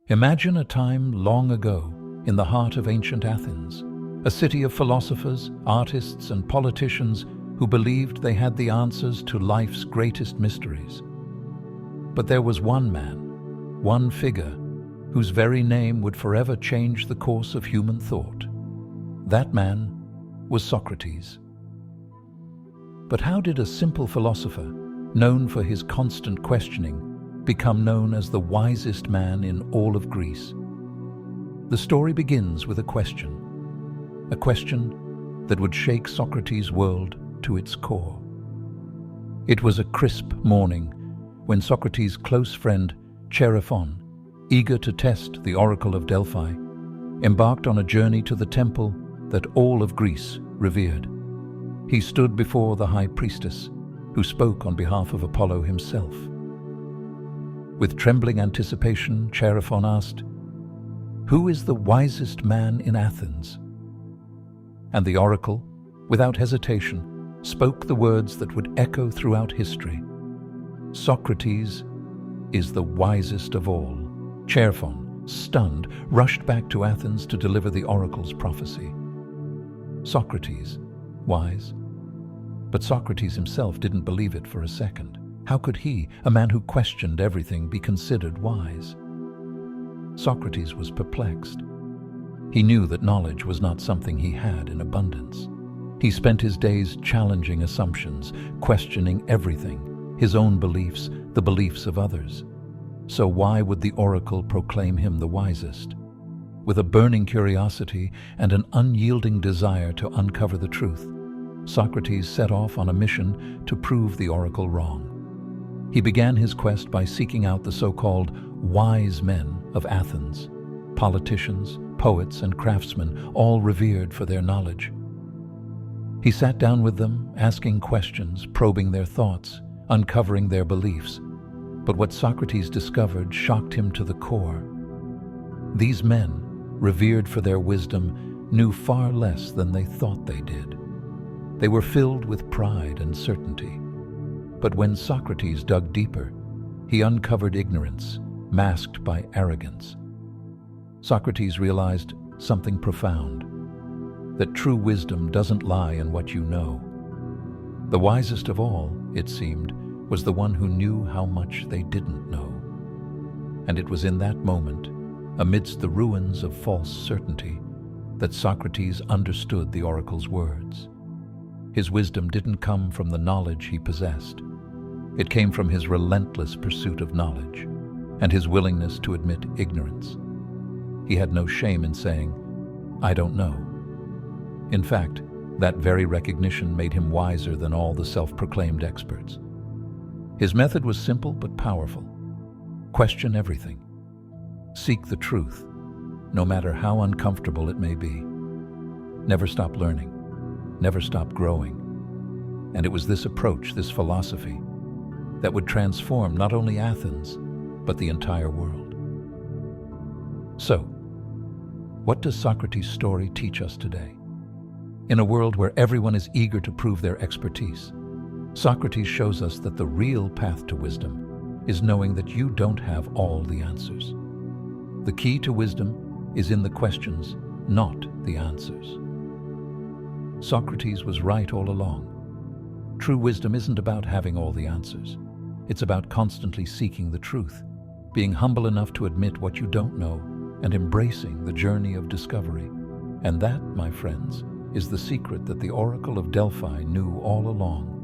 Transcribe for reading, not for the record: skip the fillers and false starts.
Imagine a time long ago in the heart of ancient Athens, a city of philosophers, artists, and politicians who believed they had the answers to life's greatest mysteries. But there was one man, one figure, whose very name would forever change the course of human thought. That man was Socrates. But how did a simple philosopher, known for his constant questioning, become known as the wisest man in all of Greece? The story begins with a question that would shake Socrates' world to its core. It was a crisp morning when Socrates' close friend Chaerephon, eager to test the Oracle of Delphi, embarked on a journey to the temple that all of Greece revered. He stood before the high priestess, who spoke on behalf of Apollo himself. With trembling anticipation, Chaerephon asked, "Who is the wisest man in Athens?" And the oracle, without hesitation, spoke the words that would echo throughout history. "Socrates is the wisest of all." Chaerephon, stunned, rushed back to Athens to deliver the oracle's prophecy. Socrates, wise? But Socrates himself didn't believe it for a second. How could he, a man who questioned everything, be considered wise? Socrates was perplexed. He knew that knowledge was not something he had in abundance. He spent his days challenging assumptions, questioning everything, his own beliefs, the beliefs of others. So why would the oracle proclaim him the wisest? With a burning curiosity and an unyielding desire to uncover the truth, Socrates set off on a mission to prove the oracle wrong. He began his quest by seeking out the so-called wise men of Athens, politicians, poets, and craftsmen, all revered for their knowledge. He sat down with them, asking questions, probing their thoughts, uncovering their beliefs. But what Socrates discovered shocked him to the core. These men, revered for their wisdom, knew far less than they thought they did. They were filled with pride and certainty. But when Socrates dug deeper, he uncovered ignorance, masked by arrogance. Socrates realized something profound, that true wisdom doesn't lie in what you know. The wisest of all, it seemed, was the one who knew how much they didn't know. And it was in that moment, amidst the ruins of false certainty, that Socrates understood the oracle's words. His wisdom didn't come from the knowledge he possessed. It came from his relentless pursuit of knowledge and his willingness to admit ignorance. He had no shame in saying, "I don't know." In fact, that very recognition made him wiser than all the self-proclaimed experts. His method was simple but powerful. Question everything. Seek the truth, no matter how uncomfortable it may be. Never stop learning. Never stop growing. And it was this approach, this philosophy, that would transform not only Athens, but the entire world. So, what does Socrates' story teach us today? In a world where everyone is eager to prove their expertise, Socrates shows us that the real path to wisdom is knowing that you don't have all the answers. The key to wisdom is in the questions, not the answers. Socrates was right all along. True wisdom isn't about having all the answers. It's about constantly seeking the truth, being humble enough to admit what you don't know, and embracing the journey of discovery. And that, my friends, is the secret that the Oracle of Delphi knew all along.